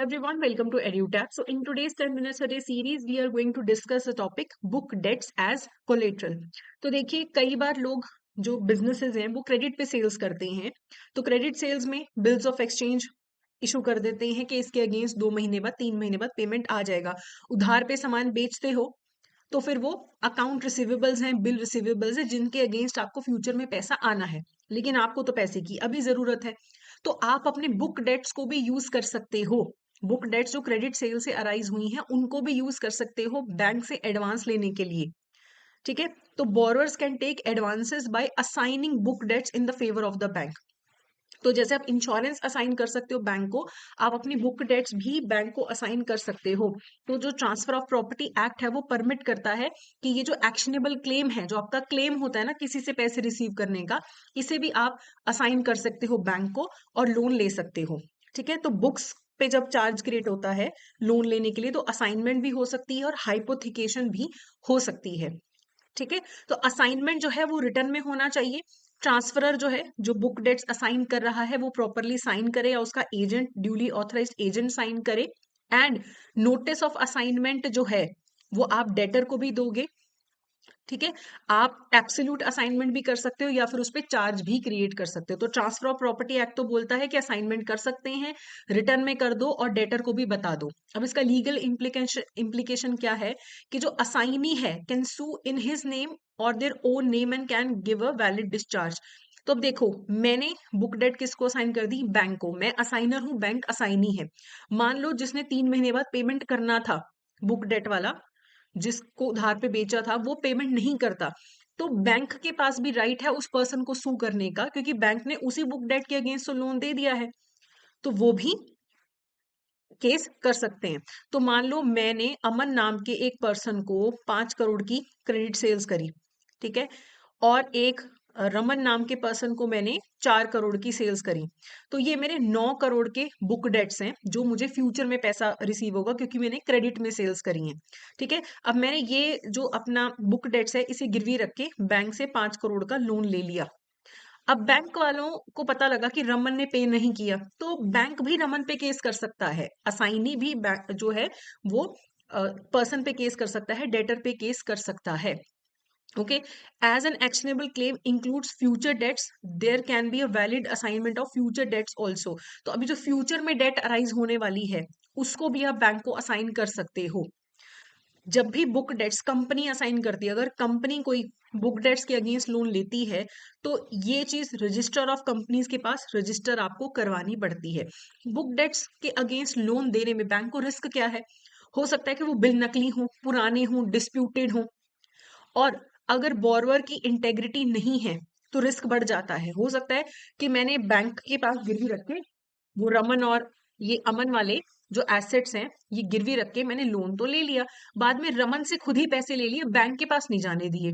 Everyone, welcome to EduTap. So, in today's 10 minutes a day series, we are going to discuss the topic book debts as collateral. तो देखिए, कई बार लोग जो businesses हैं वो credit पे सेल्स करते हैं। तो क्रेडिट सेल्स में बिल्स ऑफ एक्सचेंज इशू कर देते हैं कि इसके अगेंस्ट 2 महीने बाद 3 महीने बाद पेमेंट आ जाएगा। उधार पे सामान बेचते हो तो फिर वो अकाउंट रिसीवेबल्स हैं, बिल रिसीवेबल्स हैं, जिनके अगेंस्ट आपको फ्यूचर में पैसा आना है, लेकिन आपको तो पैसे की अभी जरूरत है। तो आप अपने बुक डेट्स को भी यूज कर सकते हो। बुक डेट्स जो क्रेडिट सेल से अराइज हुई हैं उनको भी यूज कर सकते हो बैंक से एडवांस लेने के लिए। ठीक है। तो borrowers can take advances by assigning book debts in the favour of the bank. तो जैसे आप इंश्योरेंस असाइन कर सकते हो बैंक को, आप अपनी बुक डेट्स भी बैंक को असाइन कर सकते हो। तो जो ट्रांसफर ऑफ प्रॉपर्टी एक्ट है वो परमिट करता है कि ये जो एक्शनेबल क्लेम है, जो आपका क्लेम होता है ना किसी से पैसे रिसीव करने का, इसे भी आप असाइन कर सकते हो बैंक को और लोन ले सकते हो। ठीक है। तो बुक्स पे जब चार्ज क्रिएट होता है लोन लेने के लिए, तो असाइनमेंट भी हो सकती है और हाइपोथिकेशन भी हो सकती है। ठीक है। तो असाइनमेंट जो है वो रिटर्न में होना चाहिए। ट्रांसफरर जो है, जो बुक डेट्स असाइन कर रहा है, वो प्रॉपरली साइन करे या उसका agent, duly authorised agent sign करे। एंड नोटिस ऑफ असाइनमेंट जो है वो आप डेटर को भी दोगे। ठीक है। आप एब्सोल्यूट असाइनमेंट भी कर सकते हो या फिर उस पर चार्ज भी क्रिएट कर सकते हो। तो ट्रांसफर ऑफ प्रॉपर्टी एक्ट तो बोलता है कि असाइनमेंट कर सकते हैं, रिटर्न में कर दो और डेटर को भी बता दो। अब इसका लीगल इम्प्लीकेशन क्या है कि जो असाइनी है can sue in his name और their own name and can give a valid discharge. तो अब देखो, मैंने बुक डेट किसको असाइन कर दी? बैंक को। मैं असाइनर हूं, बैंक असाइनी है। मान लो जिसने 3 महीने बाद पेमेंट करना था, बुक डेट वाला जिसको उधार पे बेचा था, वो पेमेंट नहीं करता, तो बैंक के पास भी राइट है उस पर्सन को सू करने का, क्योंकि बैंक ने उसी बुक डेट के अगेंस्ट तो लोन दे दिया है। तो वो भी केस कर सकते हैं। तो मान लो मैंने अमन नाम के एक पर्सन को 5 करोड़ की क्रेडिट सेल्स करी। ठीक है। और एक रमन नाम के पर्सन को मैंने 4 करोड़ की सेल्स करी। तो ये मेरे 9 करोड़ के बुक डेट्स हैं जो मुझे फ्यूचर में पैसा रिसीव होगा क्योंकि मैंने क्रेडिट में सेल्स करी हैं। ठीक है। अब मैंने ये जो अपना बुक डेट्स है इसे गिरवी रख के बैंक से 5 करोड़ का लोन ले लिया। अब बैंक वालों को पता लगा कि रमन ने पे नहीं किया, तो बैंक भी रमन पे केस कर सकता है। असाइनी भी बैंक जो है वो पर्सन पे केस कर सकता है, डेटर पे केस कर सकता है। Okay. As an actionable claim includes future debts, there can be a valid assignment of future debts also. तो अभी जो फ्यूचर में डेट अराइज होने वाली है उसको भी आप बैंक को असाइन कर सकते हो। जब भी बुक डेट्स कंपनी असाइन करती है, अगर कंपनी कोई बुक डेट्स के अगेंस्ट लोन लेती है, तो ये चीज रजिस्टर ऑफ कंपनीज के पास रजिस्टर आपको करवानी पड़ती है। बुक डेट्स के अगेंस्ट लोन देने में बैंक को रिस्क क्या है? हो सकता है कि वो बिल नकली हो, पुराने हो, डिस्प्यूटेड हो। और अगर बोरवर की इंटेग्रिटी नहीं है तो रिस्क बढ़ जाता है। हो सकता है कि मैंने बैंक के पास गिरवी रख के, वो रमन और ये अमन वाले जो एसेट्स हैं ये गिरवी रख के मैंने लोन तो ले लिया, बाद में रमन से खुद ही पैसे ले लिए, बैंक के पास नहीं जाने दिए,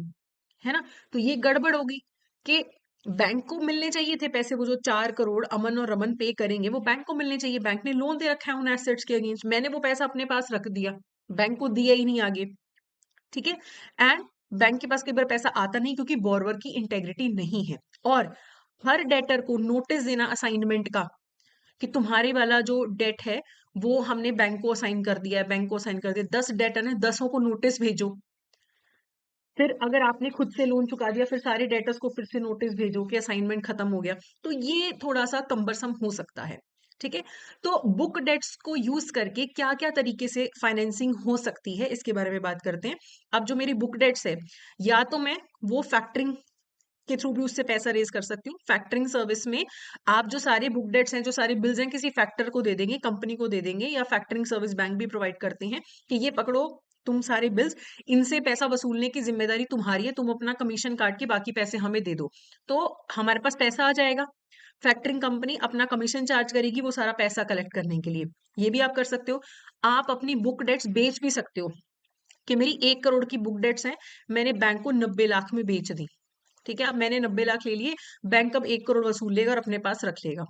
है ना? तो ये गड़बड़ होगी कि बैंक को मिलने चाहिए थे पैसे, वो जो 4 करोड़ अमन और रमन पे करेंगे वो बैंक को मिलने चाहिए। बैंक ने लोन दे रखा है उन एसेट्स के अगेंस्ट, मैंने वो पैसा अपने पास रख दिया, बैंक को दिया ही नहीं आगे। ठीक है। एंड बैंक के पास कई बार पैसा आता नहीं क्योंकि बोरवर की इंटेग्रिटी नहीं है। और हर डेटर को नोटिस देना असाइनमेंट का कि तुम्हारे वाला जो डेट है वो हमने बैंक को असाइन कर दिया है, बैंक को असाइन कर दिया। 10 डेटर है, 10 को नोटिस भेजो। फिर अगर आपने खुद से लोन चुका दिया, फिर सारे डेटर्स को फिर से नोटिस भेजो कि असाइनमेंट खत्म हो गया। तो ये थोड़ा सा कम्बरसम हो सकता है। ठीक है। तो बुक डेट्स को यूज करके क्या क्या तरीके से फाइनेंसिंग हो सकती है इसके बारे में बात करते हैं। अब जो मेरी बुक डेट्स है, या तो मैं वो फैक्टरिंग के थ्रू भी उससे पैसा रेज कर सकती हूँ। फैक्टरिंग सर्विस में आप जो सारे बुक डेट्स हैं, जो सारे बिल्स हैं, किसी फैक्टर को दे देंगे, कंपनी को दे देंगे, या फैक्टरिंग सर्विस बैंक भी प्रोवाइड करते हैं कि ये पकड़ो तुम सारे बिल्स, इनसे पैसा वसूलने की जिम्मेदारी तुम्हारी है, तुम अपना कमीशन काट के बाकी पैसे हमें दे दो। तो हमारे पास पैसा आ जाएगा, फैक्टरिंग कंपनी अपना कमीशन चार्ज करेगी वो सारा पैसा कलेक्ट करने के लिए। ये भी आप कर सकते हो। आप अपनी बुक डेट्स बेच भी सकते हो कि मेरी 1 करोड़ की बुक डेट्स हैं, मैंने बैंक को 90 लाख में बेच दी। ठीक है। अब मैंने 90 लाख ले लिए, बैंक अब 1 करोड़ वसूल लेगा और अपने पास रख लेगा।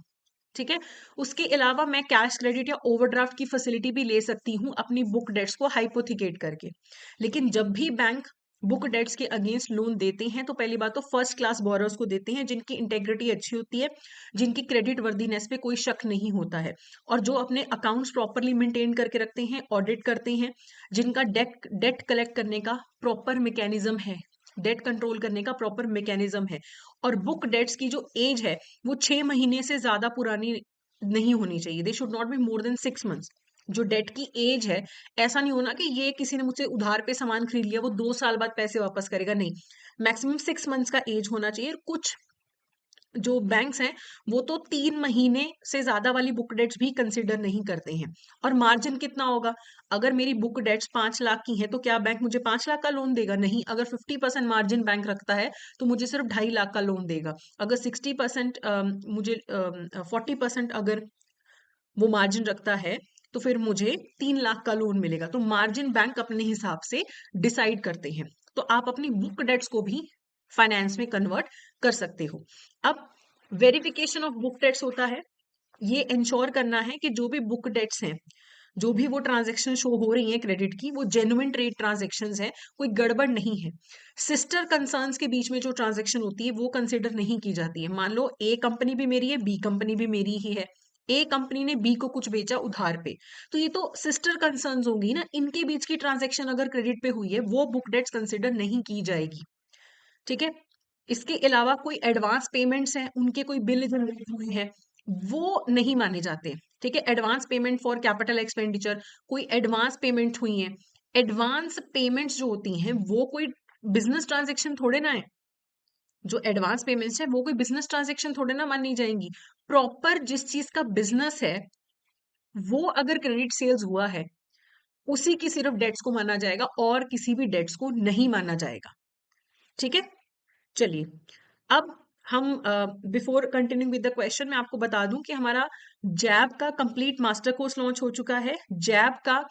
ठीक है। उसके अलावा मैं कैश क्रेडिट या ओवरड्राफ्ट की फैसिलिटी भी ले सकती हूँ अपनी बुक डेट्स को हाइपोथिकेट करके। लेकिन जब भी बैंक बुक डेट्स के अगेंस्ट लोन देते हैं तो पहली बात तो फर्स्ट क्लास बोरोस को देते हैं जिनकी इंटेग्रिटी अच्छी होती है, जिनकी क्रेडिट वर्दीनेस पे कोई शक नहीं होता है, और जो अपने अकाउंट्स प्रॉपरली मेंटेन करके रखते हैं, ऑडिट करते हैं, जिनका डेट डेट कलेक्ट करने का प्रॉपर मैकेनिज्म है, डेट कंट्रोल करने का प्रॉपर मैकेनिज्म है। और बुक डेट्स की जो एज है वो 6 महीने से ज्यादा पुरानी नहीं होनी चाहिए। They should not be more then 6 months. जो डेट की एज है, ऐसा नहीं होना कि ये किसी ने मुझसे उधार पे सामान खरीद लिया वो 2 साल बाद पैसे वापस करेगा, नहीं। मैक्सिमम 6 मंथ्स का एज होना चाहिए। कुछ जो बैंक्स हैं वो तो 3 महीने से ज्यादा वाली बुक डेट्स भी कंसिडर नहीं करते हैं। और मार्जिन कितना होगा? अगर मेरी बुक डेट्स 5 लाख की हैं तो क्या बैंक मुझे 5 लाख का लोन देगा? नहीं। अगर 50% मार्जिन बैंक रखता है तो मुझे सिर्फ 2.5 लाख का लोन देगा। अगर 60% मुझे 40% अगर वो मार्जिन रखता है तो फिर मुझे 3 लाख का लोन मिलेगा। तो मार्जिन बैंक अपने हिसाब से डिसाइड करते हैं। तो आप अपनी बुक डेट्स को भी फाइनेंस में कन्वर्ट कर सकते हो। अब वेरिफिकेशन ऑफ बुक डेट्स होता है, ये इंश्योर करना है कि जो भी बुक डेट्स हैं, जो भी वो ट्रांजेक्शन शो हो रही है क्रेडिट की, वो जेन्युइन ट्रेड ट्रांजेक्शन है, कोई गड़बड़ नहीं है। सिस्टर कंसर्न्स के बीच में जो ट्रांजेक्शन होती है वो कंसिडर नहीं की जाती है। मान लो ए कंपनी भी मेरी है, बी कंपनी भी मेरी ही है, ए कंपनी ने बी को कुछ बेचा उधार पे, तो ये तो सिस्टर कंसर्न्स होंगी ना, इनके बीच की ट्रांजेक्शन अगर क्रेडिट पे हुई है वो बुक डेट्स कंसिडर नहीं की जाएगी। ठीक है। इसके अलावा कोई एडवांस पेमेंट्स हैं, उनके कोई बिल जनरेट हुए हैं, वो नहीं माने जाते। ठीक है। Advance payment for capital expenditure, कोई एडवांस पेमेंट हुई है। एडवांस पेमेंट्स जो होती हैं वो कोई बिजनेस ट्रांजेक्शन थोड़े ना है। जो एडवांस पेमेंट्स है वो कोई बिजनेस ट्रांजेक्शन थोड़े ना मानी जाएंगी। प्रॉपर जिस चीज का बिजनेस है वो अगर क्रेडिट सेल्स हुआ है, उसी की सिर्फ डेट्स को माना जाएगा और किसी भी डेट्स को नहीं माना जाएगा। ठीक है। चलिए, अब हम before continuing with the question मैं आपको बता दूं कि हमारा जैब का कंप्लीट मास्टर कोर्स लॉन्च हो चुका है। जैब का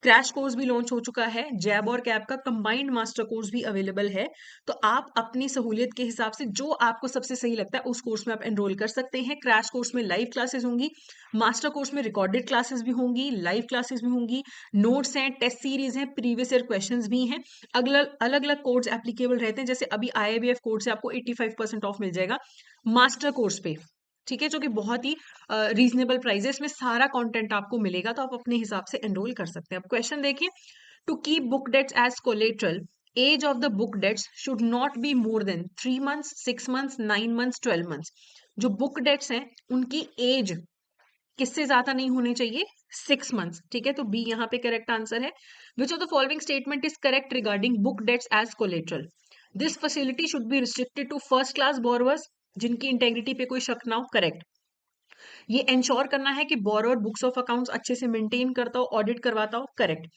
क्रैश कोर्स भी लॉन्च हो चुका है। जैब और कैब का कंबाइंड मास्टर कोर्स भी अवेलेबल है। तो आप अपनी सहूलियत के हिसाब से जो आपको सबसे सही लगता है उस कोर्स में आप एनरोल कर सकते हैं। क्रैश कोर्स में लाइव क्लासेस होंगी, मास्टर कोर्स में रिकॉर्डेड क्लासेस भी होंगी, लाइव क्लासेस भी होंगी, नोट्स हैं, टेस्ट सीरीज हैं, प्रीवियस ईयर क्वेश्चंस भी हैं। अलग अलग कोड्स एप्लीकेबल रहते हैं। जैसे अभी IIBF कोड से आपको 85% ऑफ मिल जाएगा मास्टर कोर्स पे। ठीक है, जो कि बहुत ही रीजनेबल प्राइस है। इसमें सारा कंटेंट आपको मिलेगा, तो आप अपने हिसाब से एनरोल कर सकते हैं। अब क्वेश्चन देखिए, to keep book debts as collateral, age of the book debts should not be more than 3 months, 6 months, 9 months, 12 months. जो बुक डेट्स हैं उनकी एज किससे ज्यादा नहीं होनी चाहिए? 6 मंथ्स। ठीक है, तो बी यहाँ पे करेक्ट आंसर है। Which of the following statement is correct regarding book debts as collateral? This facility should be restricted to first class borrowers जिनकी इंटेग्रिटी पे कोई शक ना हो। करेक्ट। ये इंश्योर करना है कि बोरोवर बुक्स ऑफ अकाउंट्स अच्छे से मेंटेन करता हो, ऑडिट करवाता हो। करेक्ट।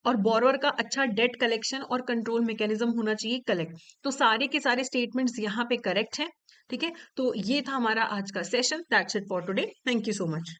और बोरोवर का अच्छा डेट कलेक्शन और कंट्रोल मैकेनिज्म होना चाहिए। करेक्ट। तो सारे के सारे स्टेटमेंट्स यहाँ पे करेक्ट हैं। ठीक है, तो ये था हमारा आज का session. That's it for today. Thank you so much.